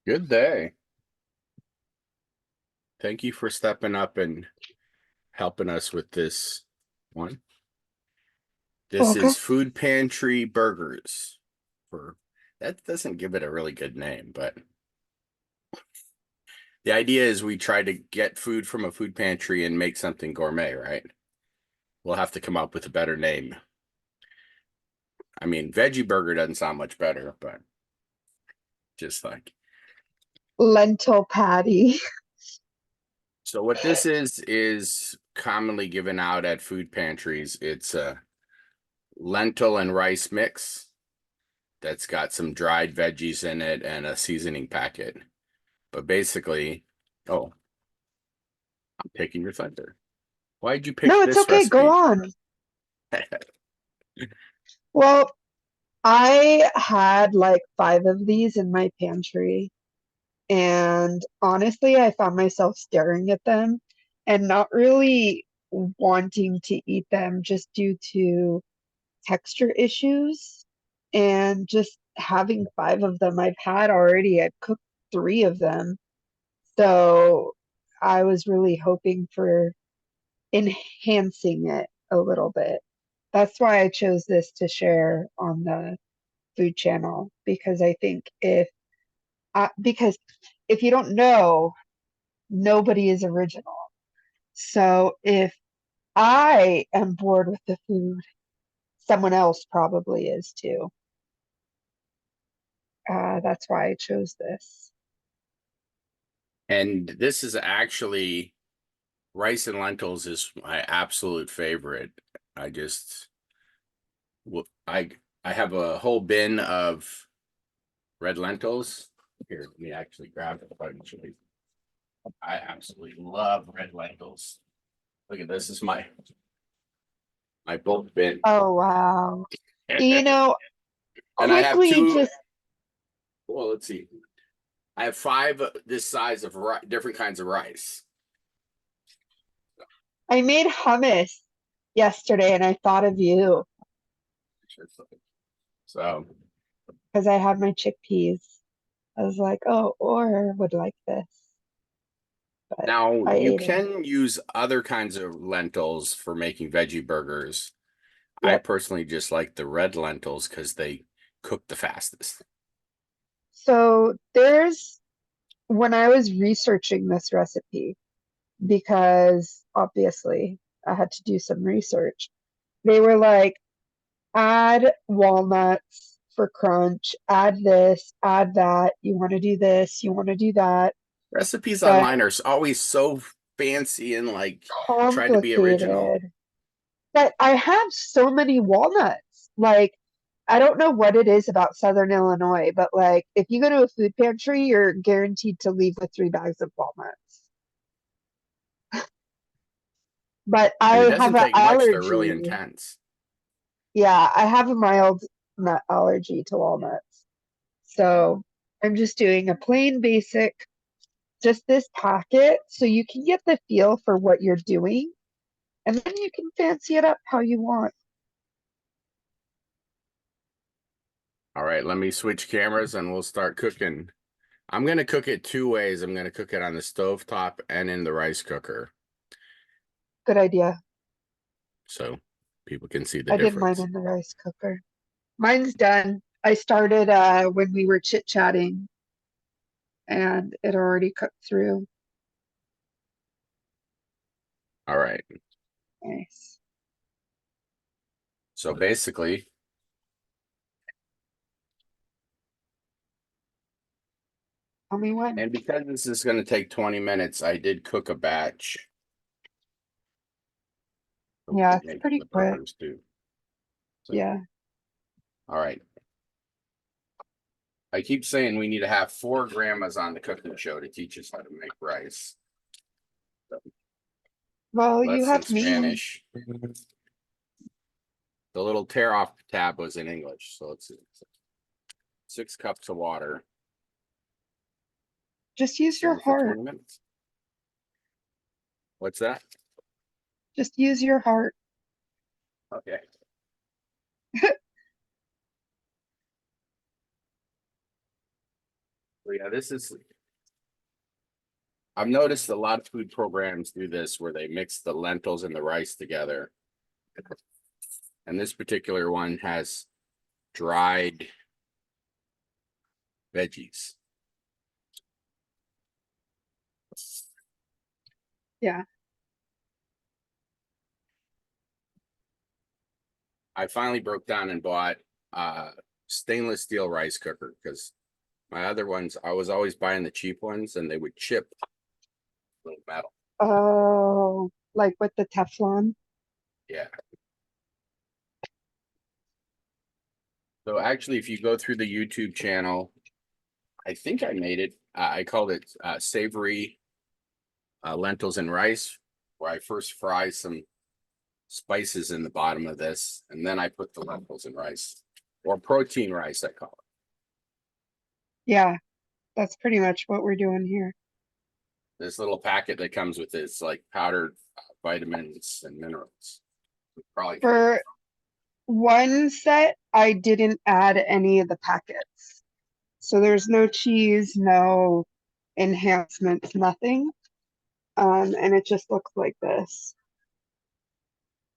Good day. Thank you for stepping up and helping us with this one. This Welcome. is Food Pantry Burgers. For that doesn't give it a really good name, but the idea is we try to get food from a food pantry and make something gourmet, right? We'll have to come up with a better name. I mean, veggie burger doesn't sound much better, but just like Lentil patty. so what this is commonly given out at food pantries. It's a lentil and rice mix that's got some dried veggies in it and a seasoning packet. But basically, oh, I'm taking your thunder. Why'd you pick No, it's this okay. Go recipe? on. Well, I had like five of these in my pantry, and honestly, I found myself staring at them and not really wanting to eat them just due to texture issues. And just having five of them, I've had already, I've cooked three of them. So I was really hoping for enhancing it a little bit. That's why I chose this to share on the food channel because I think because if you don't know, nobody is original. So if I am bored with the food, someone else probably is too. That's why I chose this. And this is actually rice and lentils is my absolute favorite. I just well, I have a whole bin of red lentils. Here, let me actually grab it. I absolutely love red lentils. Look at this. This is my bulk bin. Oh, wow. You And know, I have quickly two. just, Well, let's see. I have five this size of different kinds of rice. I made hummus yesterday and I thought of you So because I had my chickpeas. I was like, oh, or would like this, but now I you ate them. can use other kinds of lentils for making veggie burgers. I Yep. personally just like the red lentils because they cook the fastest. So when I was researching this recipe, because obviously I had to do some research, they were like, add walnuts for crunch, add this, add that. You want to do this, you want to do that. Recipes But online are always so fancy and like try to be original. complicated. But I have so many walnuts. Like, I don't know what it is about Southern Illinois, but like, if you go to a food pantry, you're guaranteed to leave with 3 bags of walnuts. But And I it have doesn't an take much. They're really allergy. intense. Yeah, I have a mild nut allergy to walnuts. So I'm just doing a plain basic, just this packet, so you can get the feel for what you're doing, and then you can fancy it up how you want. All right, let me switch cameras and we'll start cooking. I'm going to cook it two ways. I'm going to cook it on the stove top and in the rice cooker Good idea. so people can see the I did mine difference. in the rice cooker. Mine's done. I started when we were chit-chatting and it already cooked through. All right. Nice. So basically, Tell me when. and because this is going to take 20 minutes, I did cook a batch. So we Yeah, can it's make pretty the quick. burgers too. So, Yeah. all right. I keep saying we need to have four grandmas on the cooking show to teach us how to make rice. So Well, you less in have me. Spanish. The little tear off tab was in English. So it's 6 cups of water. Just use your Simmer for heart. 20 minutes. What's that? Just use your heart. Okay. Yeah, this is. I've noticed a lot of food programs do this where they mix the lentils and the rice together. And this particular one has dried veggies. Yeah. I finally broke down and bought a stainless steel rice cooker because my other ones, I was always buying the cheap ones and they would chip little metal. Oh, like with the Teflon. Yeah. So actually, if you go through the YouTube channel, I think I made it. I called it savory lentils and rice, where I first fry some spices in the bottom of this, and then I put the lentils and rice, or protein rice, I call it. Yeah, that's pretty much what we're doing here. This little packet that comes with it's like powdered vitamins and minerals. Probably For one set, I didn't add any of the packets. So there's no cheese, no enhancements, nothing. And it just looks like this.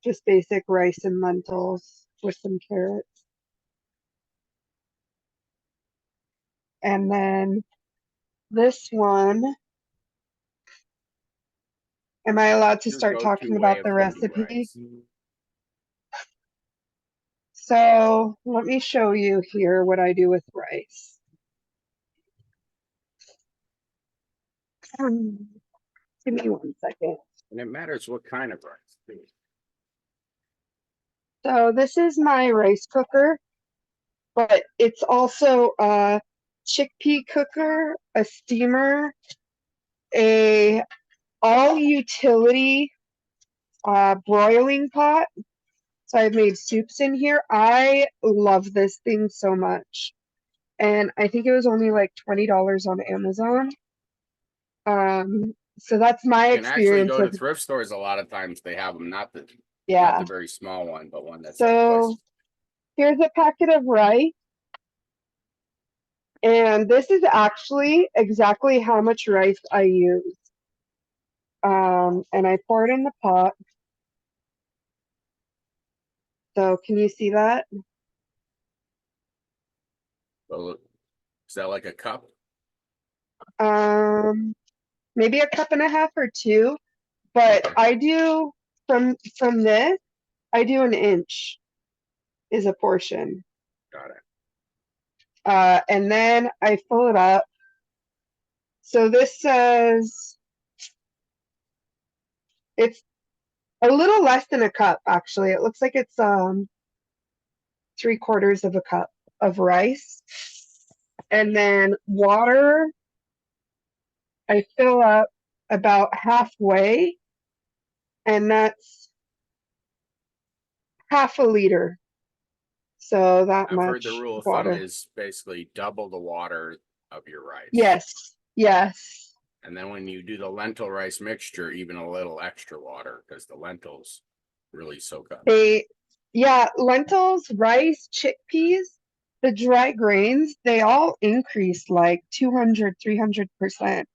Just basic rice and lentils with some carrots. And then this one, am I allowed to your start go-to talking way about of the cooking recipe? rice. So let me show you here what I do with rice. Give me 1 second. And it matters what kind of rice, too. So this is my rice cooker, but it's also a chickpea cooker, a steamer, a all utility broiling pot. So I've made soups in here. I love this thing so much. And I think it was only like $20 on Amazon. So that's my You can actually experience go to with, thrift stores a lot of times. They have them, not the yeah. very small one, but one that's like twice. So here's a packet of rice. And this is actually exactly how much rice I use. And I pour it in the pot. So can you see that? So, is that like a cup? Maybe a cup and a half or two. But I do from this, I do an inch is a portion. Got it. And then I fill it up. So this says it's a little less than a cup, actually. It looks like it's 3/4 of a cup of rice. And then water, I fill up about halfway, and that's half a liter. So that I've heard the much rule of thumb water. is basically double the water of your rice. Yes, yes. And then when you do the lentil rice mixture, even a little extra water because the lentils really soak up. Lentils, rice, chickpeas, the dry grains, they all increase like 200, 300%.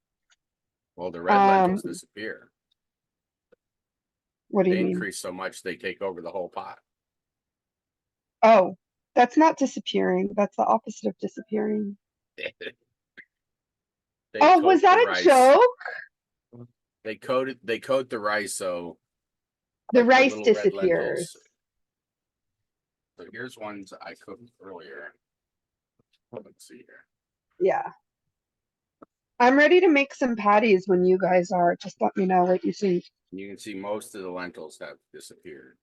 Well, the red lentils disappear. What do They you mean? increase so much they take over the whole pot. Oh, that's not disappearing. That's the opposite of disappearing. They Oh, was coat the that a rice. joke? They coat the rice so The like rice little red disappears. lentils. So here's ones I cooked earlier. Let's see here. Yeah. I'm ready to make some patties when you guys are. Just let me know what you think. You can see most of the lentils have disappeared.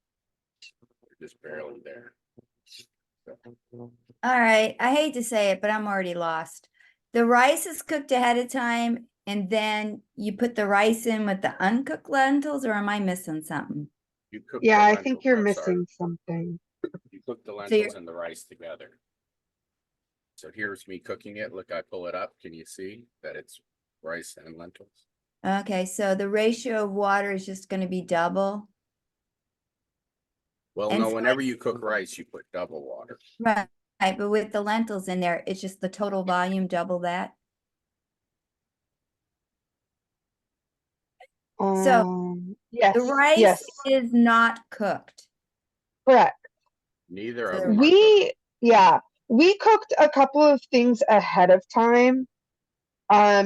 They're just barely there. All right, I hate to say it, but I'm already lost. The rice is cooked ahead of time, and then you put the rice in with the uncooked lentils, or am I missing something? You cook Yeah, the I lentils, think you're I'm missing sorry. something. You cook the you're- lentils and the rice together. So here's me cooking it. Look, I pull it up. Can you see that it's rice and lentils? Okay, so the ratio of water is just gonna be double. Well, And no, so whenever you cook rice, you put double water. Right, but with the lentils in there, it's just the total volume double that. So Yes, the rice yes, is not cooked. correct. Neither of So them are cooked. Yeah, we cooked a couple of things ahead of time.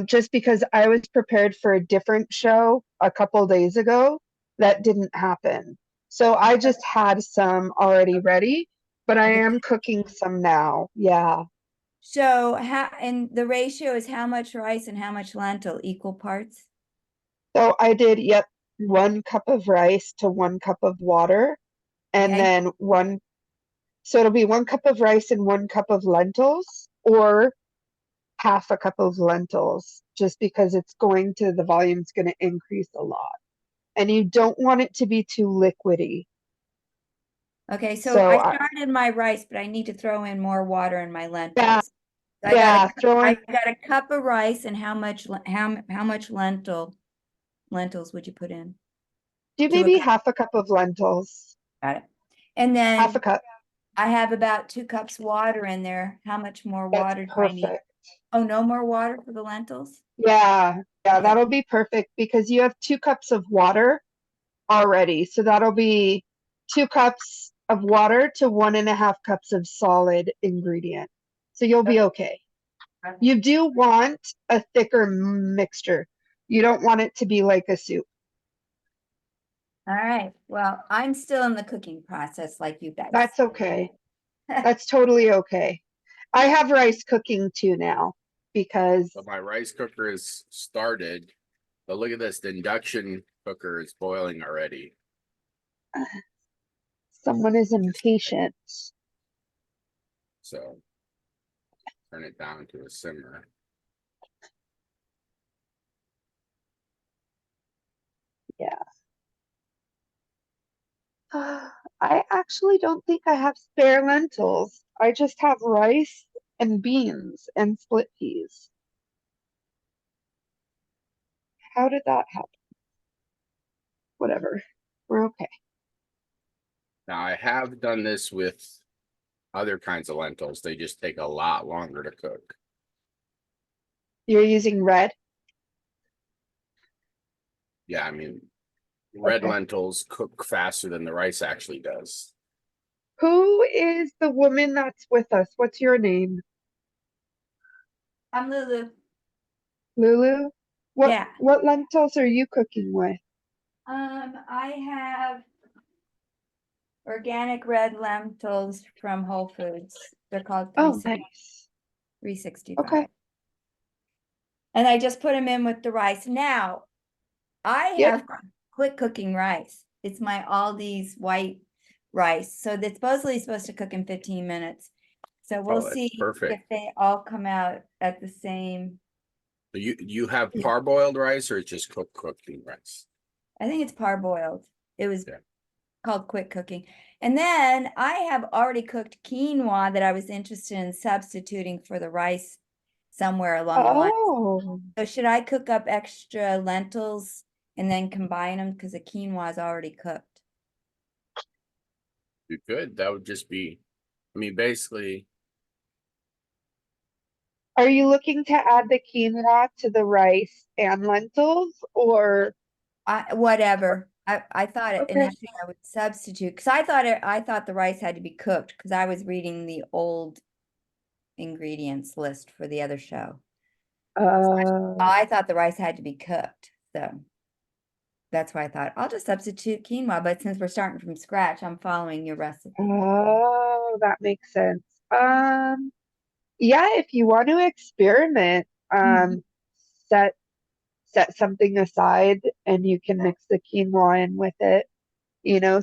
Just because I was prepared for a different show a couple days ago that didn't happen. So I just had some already ready, but I okay. am cooking some now. Yeah. So how, and the ratio is how much rice and how much lentil, equal parts? So I did, yep, 1 cup of rice to 1 cup of water, and Okay. then so it'll be 1 cup of rice and 1 cup of lentils, or half a cup of lentils, just because the volume's going to increase a lot. And you don't want it to be too liquidy. Okay, so So I started my rice, but I need to throw in more water in my yeah, lentils. So yeah, throw I in got a cup of rice, and how much lentils would you put in do to a maybe cup? half a cup of lentils. Got it. And Half a then cup. I have about 2 cups water in there. How much more That's water do I need? perfect. Oh, no more water for the lentils? Yeah, Okay. that'll be perfect because you have 2 cups of water already. So that'll be 2 cups of water to 1.5 cups of solid ingredient. So you'll be okay. You do want a thicker mixture. You don't want it to be like a soup. All right. Well, I'm still in the cooking process like you guys. That's okay. That's totally okay. I have rice cooking too now because So my rice cooker is started. But look at this, the induction cooker is boiling already. someone is impatient. So turn it down to a simmer. Yeah. I actually don't think I have spare lentils. I just have rice and beans and split peas. How did that happen? Whatever. We're okay. Now I have done this with other kinds of lentils. They just take a lot longer to cook. You're using red? Yeah, I mean, red Okay. lentils cook faster than the rice actually does. Who is the woman that's with us? What's your name? I'm Lulu. Lulu? What Yeah. what lentils are you cooking with? I have organic red lentils from Whole Foods. They're called Oh, nice. 365. Okay. And I just put them in with the rice. Now, I Yep. have quick cooking rice. It's my Aldi's white rice. So that's supposed to cook in 15 minutes. So we'll Oh, that's see perfect. if they all come out at the same. So you have Yeah. parboiled rice or just cooking rice? I think it's parboiled. It was Yeah. called quick cooking. And then I have already cooked quinoa that I was interested in substituting for the rice somewhere along the line. Oh, So should I cook up extra lentils and then combine them because the quinoa is already cooked? You could. That would just be, I mean, basically, are you looking to add the quinoa to the rice and lentils or Whatever. I thought it okay. initially I would substitute because I thought the rice had to be cooked because I was reading the old ingredients list for the other show. Uh, I thought the rice had to be cooked. So that's why I thought I'll just substitute quinoa. But since we're starting from scratch, I'm following your recipe. oh, that makes sense. Yeah, if you want to experiment, Mhm. set set something aside and you can mix the quinoa in with it,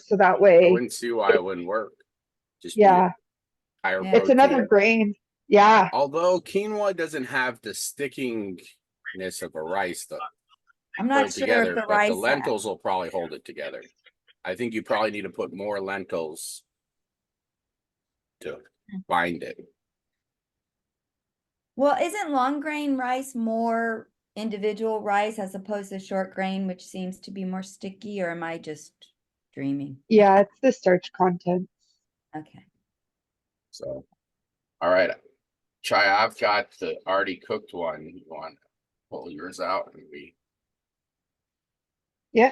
so that I way, wouldn't see why it wouldn't work. Just be yeah, higher Yeah. it's another protein. grain. Yeah. Although quinoa doesn't have the stickingness of a rice to I'm not hold sure if together, the but the rice lentils will probably hold it together. I think you probably need to put more lentils to bind it. Well, isn't long grain rice more individual rice as opposed to short grain, which seems to be more sticky, or am I just dreaming? Yeah, it's the starch content. Okay. So, all right, Chai, I've got the already cooked one. You want to pull yours out and we Yeah,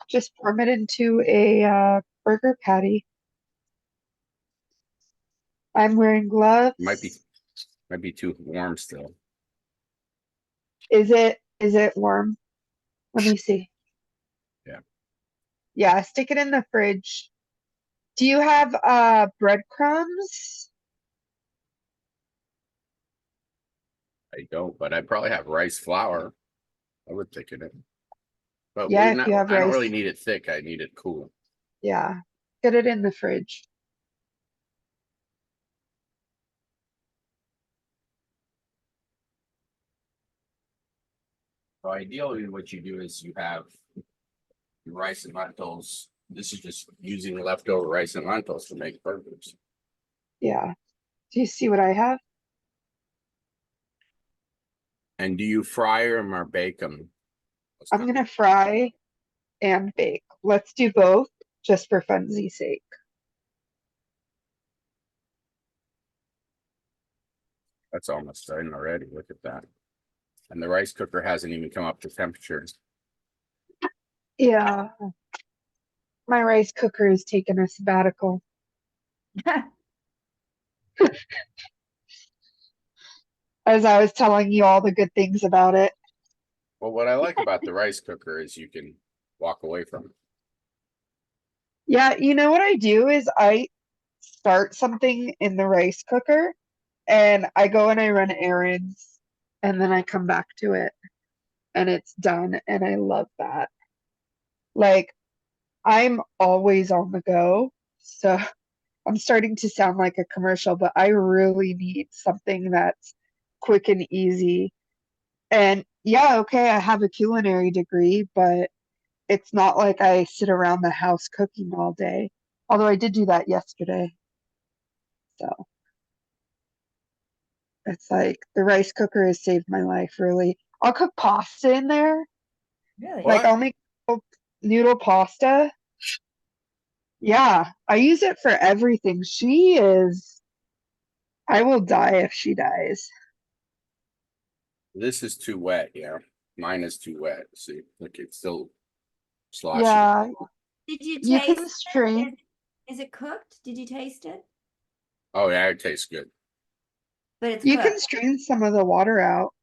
just form it into a burger patty. I'm wearing gloves. Might be too warm still. Is it warm? Let me see. Yeah. Yeah, stick it in the fridge. Do you have breadcrumbs? I don't, but I probably have rice flour. I would thicken it. But Yeah, if you have I don't really rice. need it thick. I need it cool. Yeah, get it in the fridge. So ideally what you do is you have your rice and lentils. This is just using leftover rice and lentils to make burgers. Yeah. Do you see what I have? And do you fry them or bake them? I'm gonna fry and bake. Let's do both just for funsies sake. That's almost done already. Look at that. And the rice cooker hasn't even come up to temperature. Yeah, my rice cooker is taking a sabbatical. As I was telling you all the good things about it. Well, what I like about the rice cooker is you can walk away from it. Yeah, you know what I do is I start something in the rice cooker and I go and I run errands and then I come back to it and it's done and I love that. Like I'm always on the go. So I'm starting to sound like a commercial, but I really need something that's quick and easy. And yeah, okay, I have a culinary degree, but it's not like I sit around the house cooking all day. Although I did do that yesterday. So it's like the rice cooker has saved my life, really. I'll cook pasta in there. Really? Like What? I'll make noodle pasta. Yeah, I use it for everything. I will die if she dies. This is too wet, yeah. Mine is too wet. See, look, it's still sloshy. Yeah, Did you you taste can it? strain. Is it cooked? Did you taste it? Oh yeah, it tastes good. But it's You can cooked. strain some of the water out,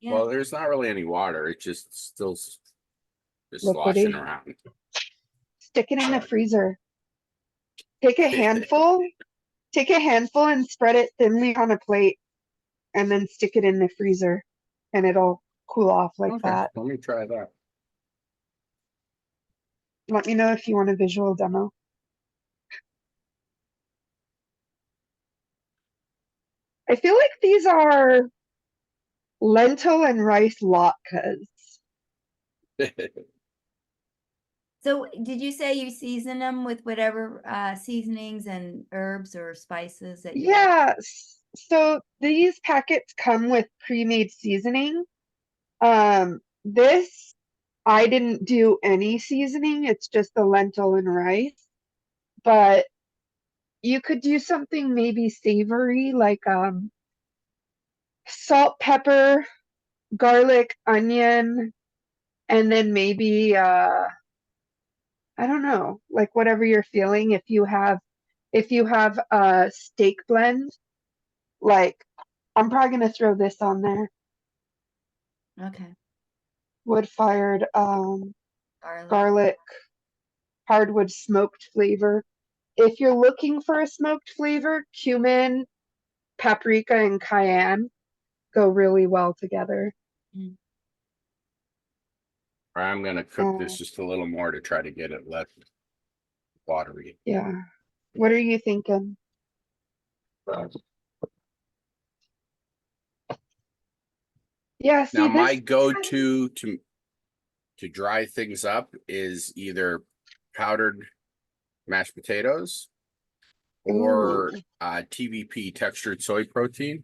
Yeah. Well, there's not really any water. It's just still just sloshing liquidy. around. Stick it in the freezer. Take a handful, take a handful and spread it thinly on a plate and then stick it in the freezer and it'll cool off like Okay, that. let me try that. Let me know if you want a visual demo. I feel like these are lentil and rice latkes. So did you say you season them with whatever seasonings and herbs or spices that you like? Yeah, so these packets come with pre-made seasoning. This I didn't do any seasoning. It's just the lentil and rice. But you could do something maybe savory like salt, pepper, garlic, onion, and then maybe I don't know, like whatever you're feeling. If you have a steak blend, like I'm probably gonna throw this on there. Okay. Wood-fired Garlic. garlic, hardwood smoked flavor. If you're looking for a smoked flavor, cumin, paprika, and cayenne go really well together. Mm. I'm gonna cook this Uh, just a little more to try to get it less watery. yeah. What are you thinking? Yeah, Now, see my this. go-to to dry things up is either powdered mashed potatoes or Ooh. TVP, textured soy protein.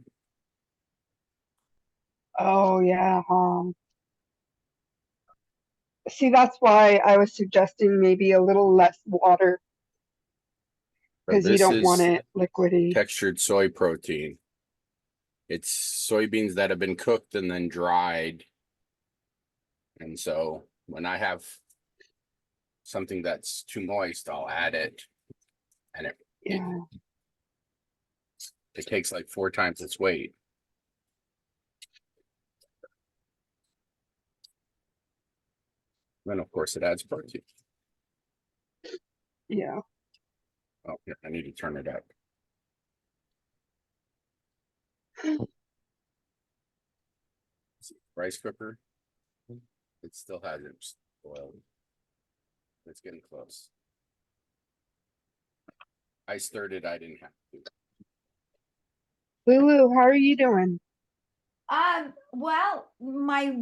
Oh yeah. See, that's why I was suggesting maybe a little less water So because you this don't want is it liquidy. textured soy protein. It's soybeans that have been cooked and then dried. And so when I have something that's too moist, I'll add it, and Yeah. it takes like 4 times its weight. Then of course it adds protein. Yeah. Oh, here, I need to turn it up. Rice cooker. It still hasn't boiled. It's getting close. I stirred it. I didn't have to. Lulu, how are you doing? Well, my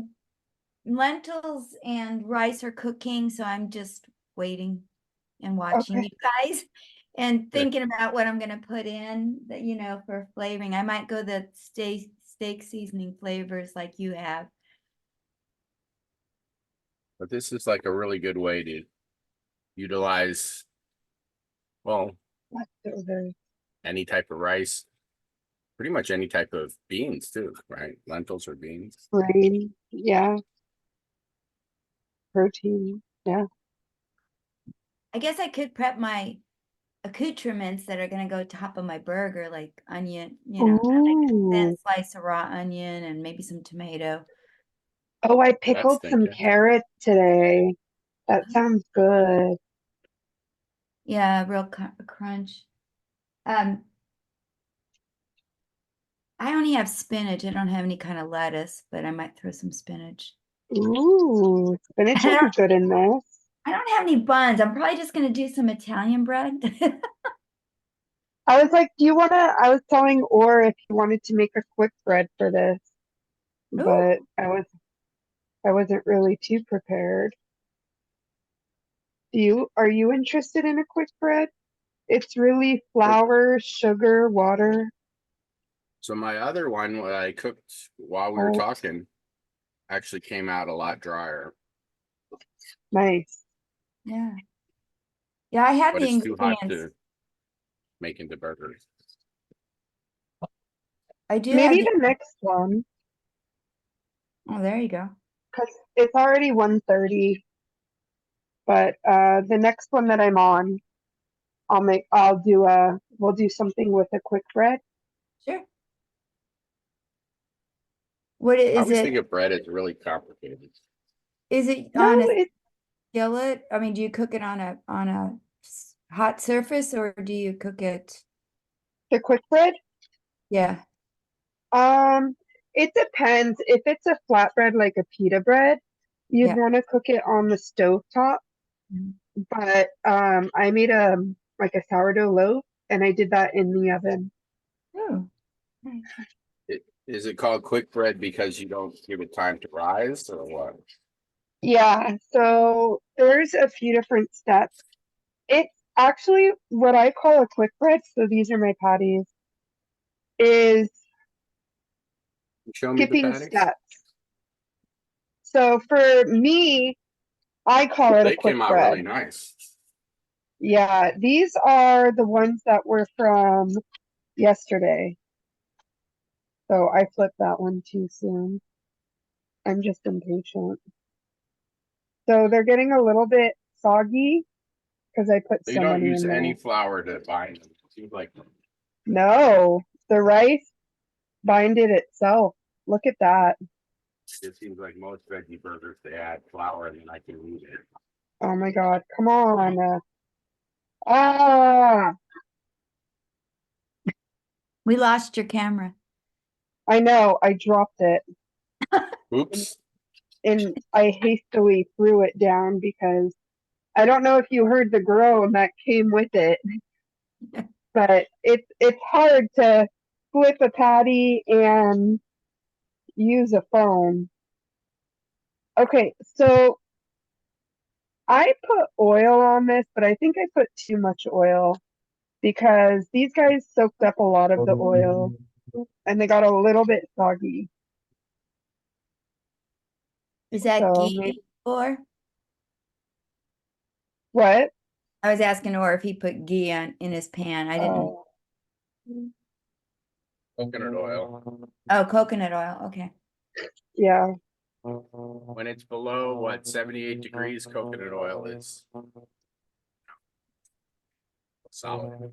lentils and rice are cooking, so I'm just waiting and watching Okay. you guys and thinking about what I'm gonna put in that, for flavoring. I might go the steak seasoning flavors like you have. But this is like a really good way to utilize, well, Leftovers. any type of rice, pretty much any type of beans too, right? Lentils or beans. Grain. Yeah. Protein. Yeah. I guess I could prep my accoutrements that are gonna go top of my burger, like onion, like a thin Ooh. slice of raw onion and maybe some tomato. Oh, I That's pickled some thinking. carrots today. That sounds good. Yeah, real crunch. Um, I only have spinach. I don't have any kind of lettuce, but I might throw some spinach. Ooh, spinach And will be good in this. I don't have any buns. I'm probably just gonna do some Italian bread. I was like, do you want to? I was telling Or if you wanted to make a quick bread for this, Ooh, but I wasn't really too prepared. Are you interested in a quick bread? It's really flour, sugar, water, So my other one, what I cooked while we were salt. talking, actually came out a lot drier, Nice. yeah. Yeah, I have but the it's too hot ingredients. to make into burgers. I do have Maybe the, the next one, oh, there you go. because it's already 1:30. But the next one that I'm on, we'll do something with a quick bread. Sure. What I is always it? think of bread as really complicated. Is it No, on a it's skillet? I mean, do you cook it on a hot surface or do you cook it? the quick bread. Yeah. Um, it depends. If it's a flatbread like a pita bread, you'd Yeah. want to cook it on the stove top. Mhm. But I made like a sourdough loaf and I did that in the oven. Oh, nice. Is it called quick bread because you don't give it time to rise or what? Yeah, so there's a few different steps. It's actually what I call a quick bread, so these are my patties, is Show me the skipping patties. steps. So for me, I call it a They quick came out bread. really nice. Yeah, these are the ones that were from yesterday. So I flipped that one too soon. I'm just impatient. So they're getting a little bit soggy because I put So you so don't many use in any there. flour to bind them. It seems like No, the rice binded itself. Look at that. it seems like most veggie burgers they add flour and then I can eat it. Oh my God, come on. Ah, We lost your camera. I know, I dropped it and, Oops. and I hastily threw it down because I don't know if you heard the groan that came with it, but it's hard to flip a patty and use a phone. Okay, so I put oil on this, but I think I put too much oil because these guys soaked up a lot of the oil and they got a little bit soggy. Is that So maybe ghee or? what? I was asking or if he put ghee in his pan. I didn't. Oh, Coconut oil. Oh, coconut oil. Okay. yeah. when it's below what 78 degrees, coconut oil is solid.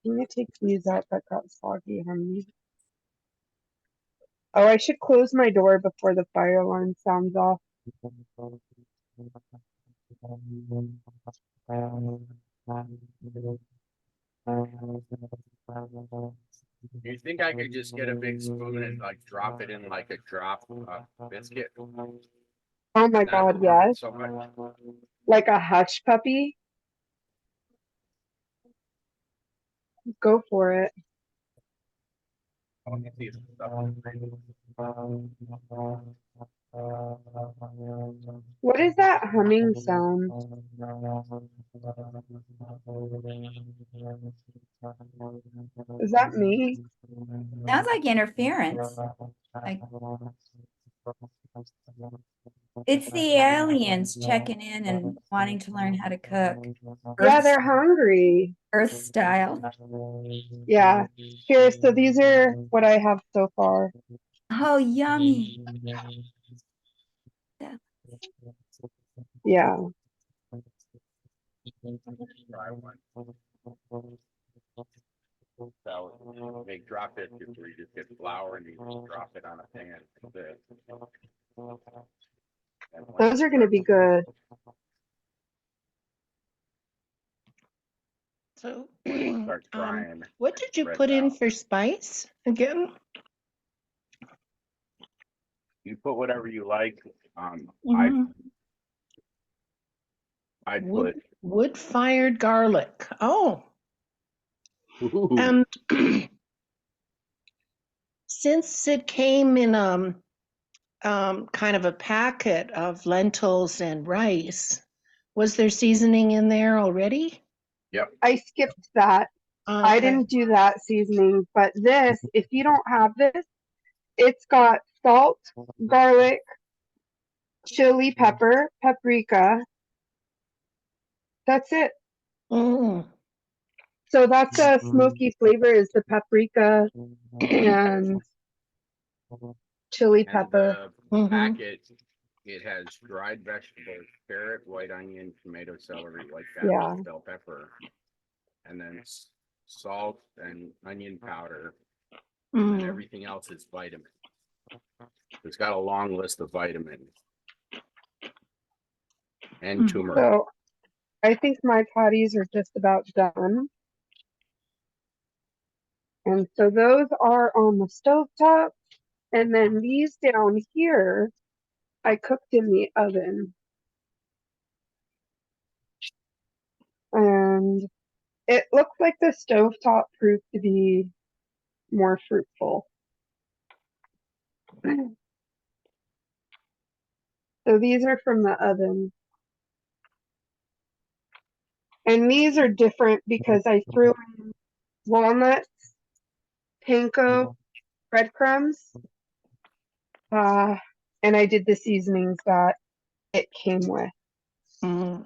I'm gonna take these out that got soggy on me. Oh, I should close my door before the fire alarm sounds off. Do you think I could just get a big spoon and like drop it in like a drop biscuit? Oh my God, yes. So much. Like a hush puppy. Go for it. What is that humming sound? Is that me? Sounds like interference. Like it's the aliens checking in and wanting to learn how to cook. Yeah, Earth, they're hungry. Earth style. Yeah. Here, so these are what I have so far. Oh, yummy. Yeah. Try one. So make drop it before you just get flour and you just drop it on a pan. Those are gonna be good. So, Start frying. what did you Spread put it in out. for spice again? You put whatever you like. Mhm. I put Wood-fired garlic. Oh, ooh, and since it came in kind of a packet of lentils and rice, was there seasoning in there already? yep. I skipped that. I Okay. didn't do that seasoning, but this, if you don't have this, it's got salt, garlic, chili pepper, paprika. That's it. Mm. So that's a smoky flavor is the paprika and chili And pepper. the Mhm. packet, it has dried vegetables, carrot, white onion, tomato, celery, like that, Yeah. bell pepper, and then salt and onion powder, and Mm. everything else is vitamin. It's got a long list of vitamins and Mhm. turmeric. So I think my patties are just about done. And so those are on the stovetop. And then these down here, I cooked in the oven. And it looked like the stovetop proved to be more fruitful. So these are from the oven. And these are different because I threw in walnuts, panko, breadcrumbs, and I did the seasonings that it came with. Mm.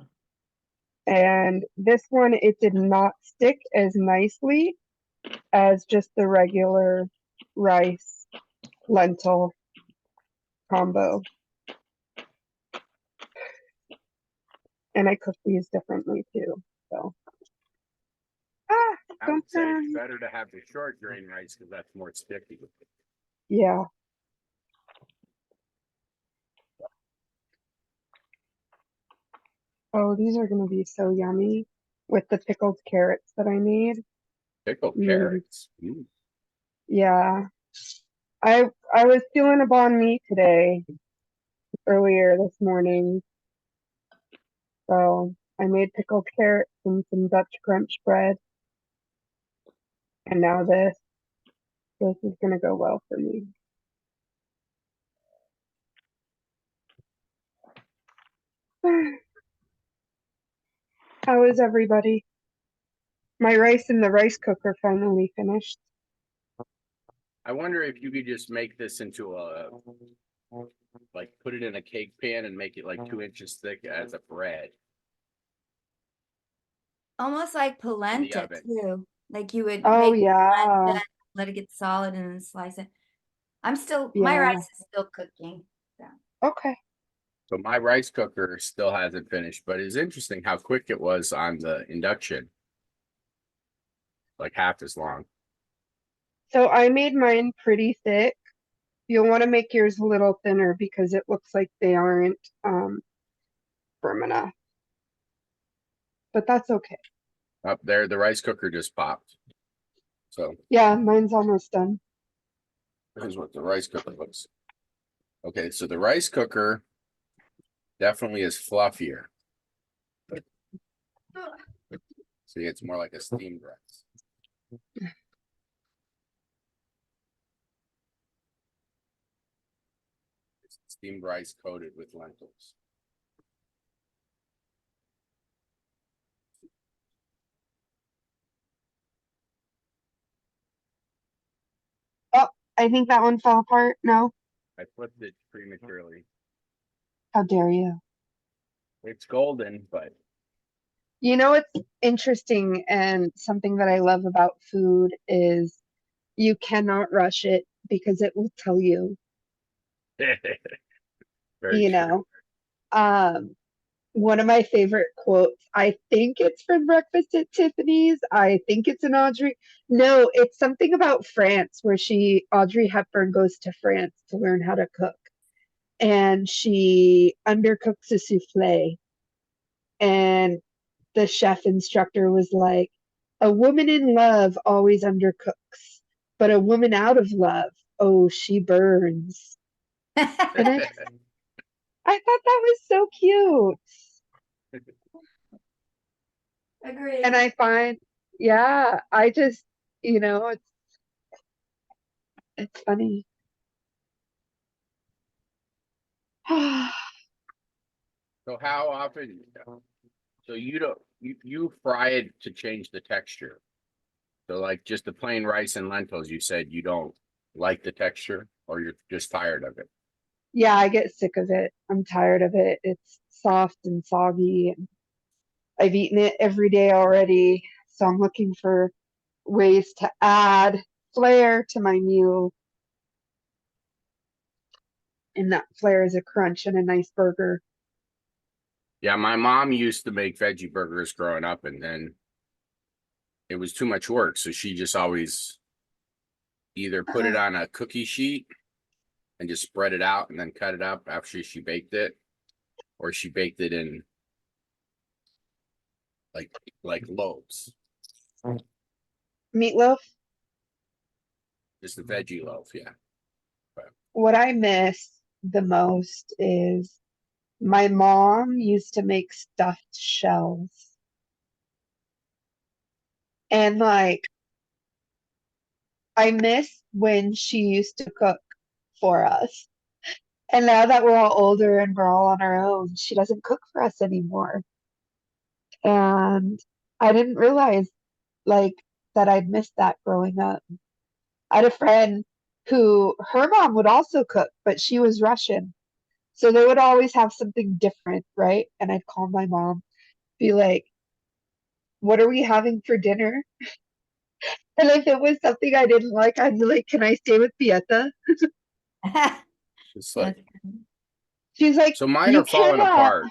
And this one, it did not stick as nicely as just the regular rice lentil combo. And I cook these differently too. So I would say it's better to have the short grain rice because that's more sticky. yeah. Oh, these are gonna be so yummy with the pickled carrots that I made. Pickled carrots. Ooh. Yeah. I was doing a banh mi today, earlier this morning. So I made pickled carrots and some Dutch crunch bread. And now this is gonna go well for me. How is everybody? My rice in the rice cooker finally finished. I wonder if you could just make this into a, like put it in a cake pan and make it like 2 inches thick as a bread. Almost like polenta oven. too. Like you would Oh make yeah. polenta let it get solid and then slice it. My Yeah. rice is still cooking. Okay. So my rice cooker still hasn't finished, but it's interesting how quick it was on the induction. Like half as long. So I made mine pretty thick. You'll want to make yours a little thinner because it looks like they aren't firm enough. But that's okay. Up there, the rice cooker just popped. So Yeah, mine's almost done. here's what the rice cooker looks. Okay, so the rice cooker definitely is fluffier. See, it's more like a steamed rice. It's steamed rice coated with lentils. Oh, I think that one fell apart. No, I flipped it prematurely. how dare you? It's golden, but You know what's interesting and something that I love about food is you cannot rush it because it will tell you, very you true. know. Um, one of my favorite quotes, I think it's from Breakfast at Tiffany's. I think it's an Audrey. No, it's something about France where Audrey Hepburn goes to France to learn how to cook. And she undercooks a souffle. And the chef instructor was like, a woman in love always undercooks, but a woman out of love, oh, she burns. And I thought that was so cute. Agree. And I find, yeah, I just, it's funny. So how often? So you don't you fry it to change the texture. So like just the plain rice and lentils, you said you don't like the texture, or you're just tired of it. Yeah, I get sick of it. I'm tired of it. It's soft and soggy, and I've eaten it every day already. So I'm looking for ways to add flair to my meal. And that flair is a crunch and a nice burger. Yeah, my mom used to make veggie burgers growing up, and then it was too much work, so she just always either put it on a cookie sheet and just spread it out and then cut it up after she baked it, or she baked it in like loaves, Meatloaf, just a veggie loaf. Yeah. what I miss the most is my mom used to make stuffed shells. And like, I miss when she used to cook for us. And now that we're all older and we're all on our own, she doesn't cook for us anymore. And I didn't realize like that I'd missed that growing up. I had a friend who her mom would also cook, but she was Russian. So they would always have something different, right? And I'd call my mom, be like, what are we having for dinner? And if it was something I didn't like, I'd be like, can I stay with Pieta? It's like, She's like, so mine you are falling cannot. apart.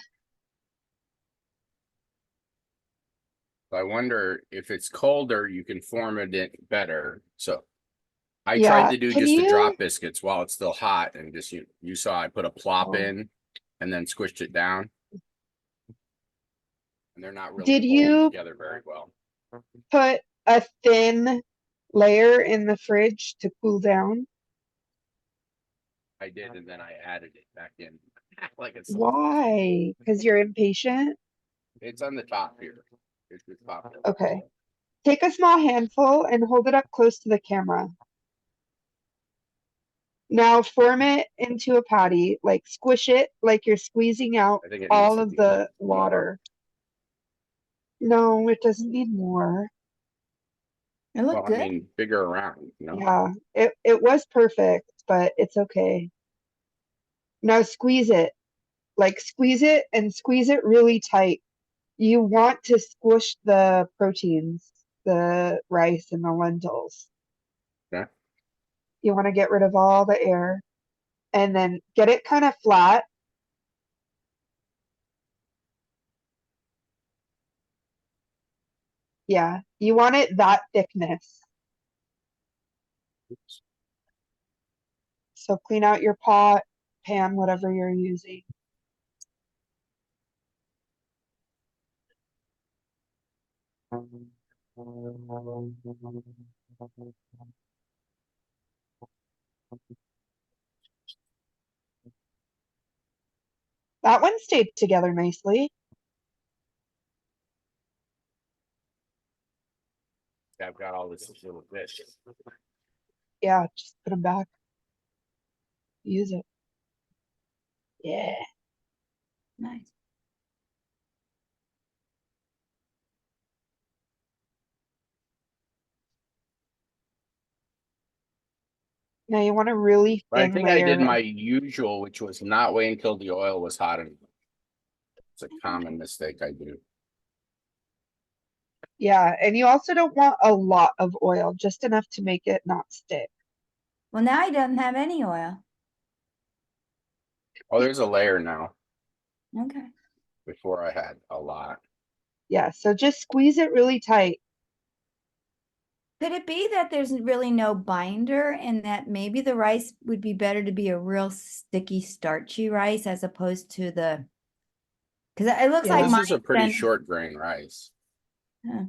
I wonder if it's colder, you can form it in better. So I tried Yeah, to do can just the you? drop biscuits while it's still hot, and just you saw I put a plop in and then squished it down, and they're not really Did holding you together very well. put a thin layer in the fridge to cool down? I did, and then I added it back in like it's Why? Because you're impatient? it's on the top here. It's the top. Okay. Take a small handful and hold it up close to the camera. Now form it into a patty, like squish it like you're squeezing out I think it needs all to of be the water. No, it doesn't need more. It looked well, I good. mean, bigger around, you know. Yeah, it was perfect, but it's okay. Now squeeze it. Like squeeze it and squeeze it really tight. You want to squish the proteins, the rice and the lentils. Yeah. You want to get rid of all the air and then get it kind of flat. Yeah, you want it that thickness. So clean out your pot, pan, whatever you're using. That one stayed together nicely. I've got all this little fish. Yeah, just put them back. Use it. Yeah. Nice. Now you want a really But I thin think I did layer. my usual, which was not wait until the oil was hot enough. It's a common mistake I do. Yeah, and you also don't want a lot of oil, just enough to make it not stick. Well, now he doesn't have any oil. Oh, there's a layer now. Okay. Before I had a lot. Yeah, so just squeeze it really tight. Could it be that there's really no binder and that maybe the rice would be better to be a real sticky, starchy rice as opposed to the, because it looks Yeah. like This is a mine's pretty been, short grain rice. Huh.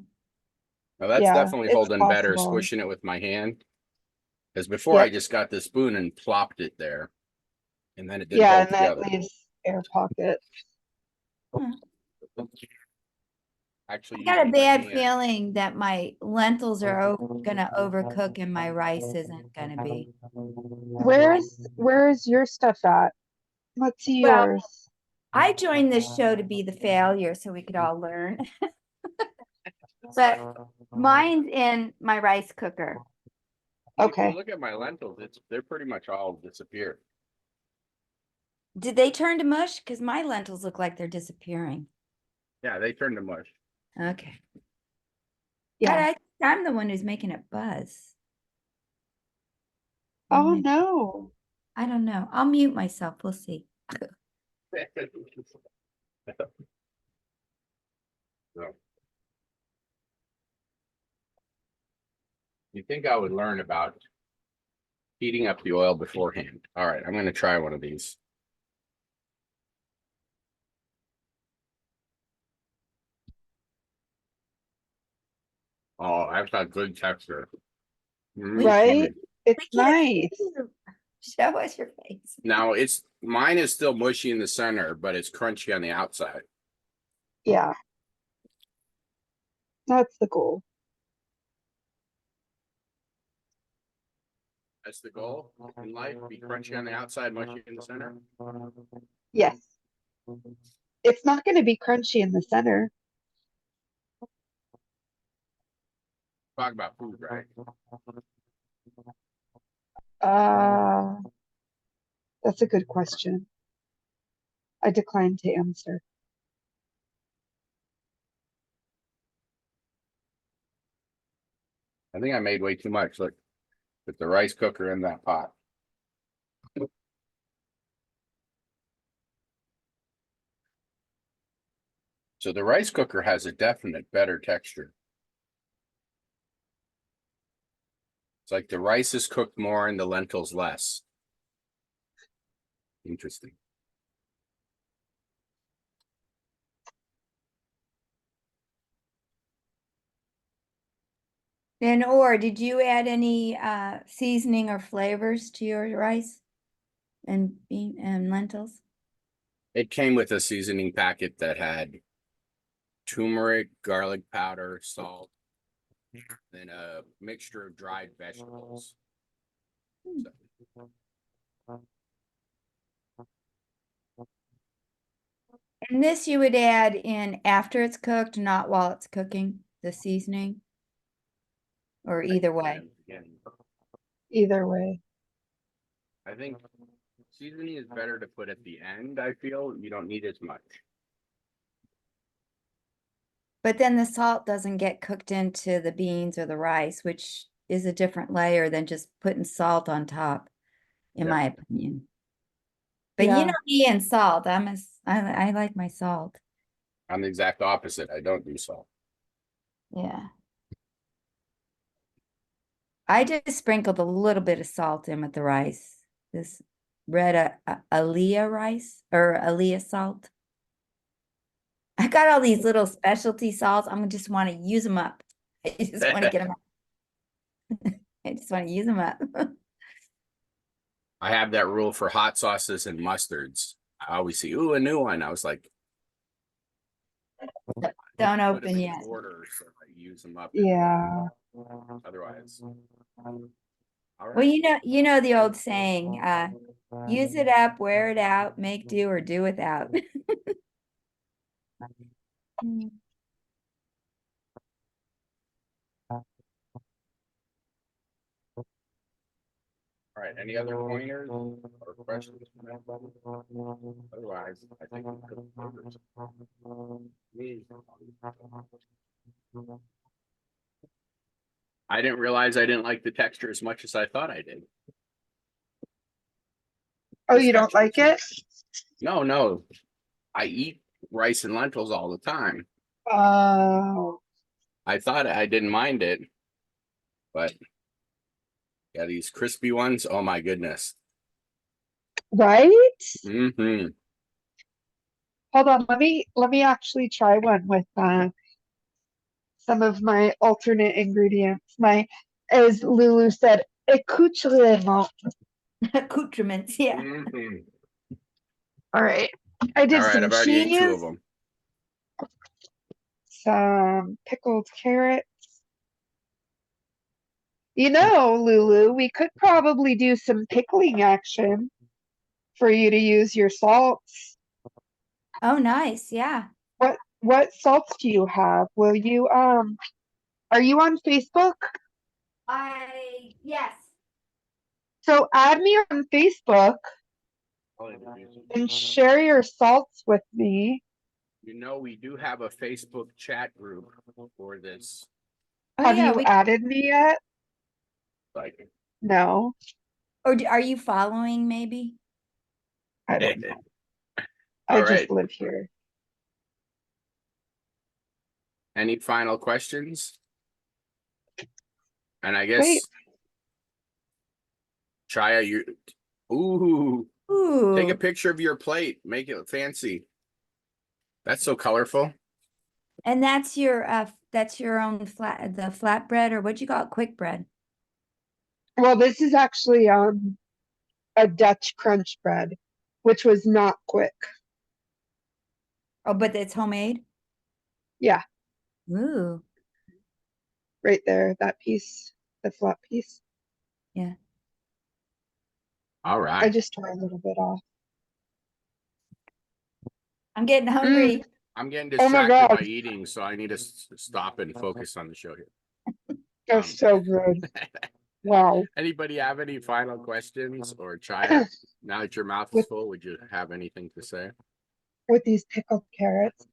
Now that's Yeah, definitely it's holding better, possible. squishing it with my hand. Because before I Yep. just got the spoon and plopped it there. And then it didn't Yeah, hold and that together. leaves air pockets. Actually, I got a using my bad hand. feeling that my lentils are gonna overcook and my rice isn't gonna be. Where's your stuff at? Let's see Well, yours. I joined this show to be the failure so we could all learn. But mine's in my rice cooker. If Okay. you look at my lentils, they're pretty much all disappeared. Did they turn to mush? Because my lentils look like they're disappearing. Yeah, they turned to mush. Okay. Yeah. God, I'm the one who's making it buzz. Oh Maybe- no. I don't know. I'll mute myself. We'll see. So, you think I would learn about heating up the oil beforehand? All right, I'm going to try one of these. Oh, I've got good texture. Right? It's We can't see nice. you. Show us your face. Now mine is still mushy in the center, but it's crunchy on the outside. Yeah. That's the goal. That's the goal in life. Be crunchy on the outside, mushy in the center. Yes. It's not going to be crunchy in the center. Talk about food, right? That's a good question. I decline to answer. I think I made way too much. Look, with the rice cooker in that pot. So the rice cooker has a definite better texture. It's like the rice is cooked more and the lentils less. Interesting. And or did you add any seasoning or flavors to your rice and bean and lentils? It came with a seasoning packet that had turmeric, garlic powder, salt, and a mixture of dried vegetables. So, And this you would add in after it's cooked, not while it's cooking, the seasoning? Or either way? Either way. I think seasoning is better to put at the end. I feel you don't need as much. But then the salt doesn't get cooked into the beans or the rice, which is a different layer than just putting salt on top, in Yep. my opinion. But you Yeah. know me and salt. I like my salt. I'm the exact opposite. I don't do salt. Yeah. I just sprinkled a little bit of salt in with the rice. This red Aliyah rice or Aliyah salt. I got all these little specialty salts. I'm just want to use them up. I just want to get them up. I just want to use them up. I have that rule for hot sauces and mustards. I always see, ooh, a new one. I was like, Don't put them open in yet. order so I use them up. Yeah. Otherwise. All Well, right. you know the old saying, use it up, wear it out, make do or do without. Mm. All right. Any other pointers or questions? Otherwise, I think we could I didn't realize I didn't like the texture as much as I thought I did. Oh, This you don't texture like it? No, no. I eat rice and lentils all the time. Oh, I thought I didn't mind it, but yeah, these crispy ones, oh my goodness. right? Mm-hmm. Hold on, let me actually try one with some of my alternate ingredients. My, as Lulu said, accoutrement. Accoutrements, yeah. Mm-hmm. All right. I All did right, some I've already ate 2 of cheese, them. some pickled carrot. You know, Lulu, we could probably do some pickling action for you to use your salts. Oh, nice. Yeah. What salts do you have? Will you are you on Facebook? Yes. So add me on Facebook and share your salts with me. You know, we do have a Facebook chat group for this. Oh, Have yeah. you added me yet? Like, No, Are you following maybe? I don't know. all I just right. live here. Any final questions? And I Wait, guess Chaya, ooh, take a Ooh. picture of your plate, make it fancy. That's so colorful. And that's your own the flatbread or what you call it, quick bread. well, this is actually a Dutch crunch bread, which was not quick. Oh, but it's homemade? Yeah, Ooh. right there, that piece, the flat piece. Yeah. All I right. just tore a little bit off. I'm getting hungry. I'm getting Oh my distracted by God, eating, so I need to stop and focus on the show here. that's so good. Wow. Anybody have any final questions? Or Chaya, now that your mouth is With full, would you have anything to say? with these pickled carrots.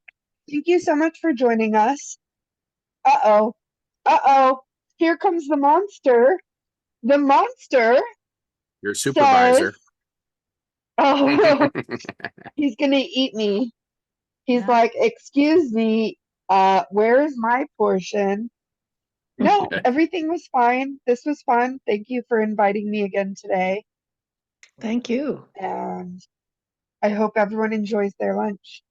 Thank you so much for joining us. Uh-oh. Uh-oh. Here comes the monster. The monster Your says, supervisor. oh, he's gonna eat me. He's No. like, excuse me, where is my portion? No, everything was fine. This was fun. Thank you for inviting me again today. Thank you. And I hope everyone enjoys their lunch.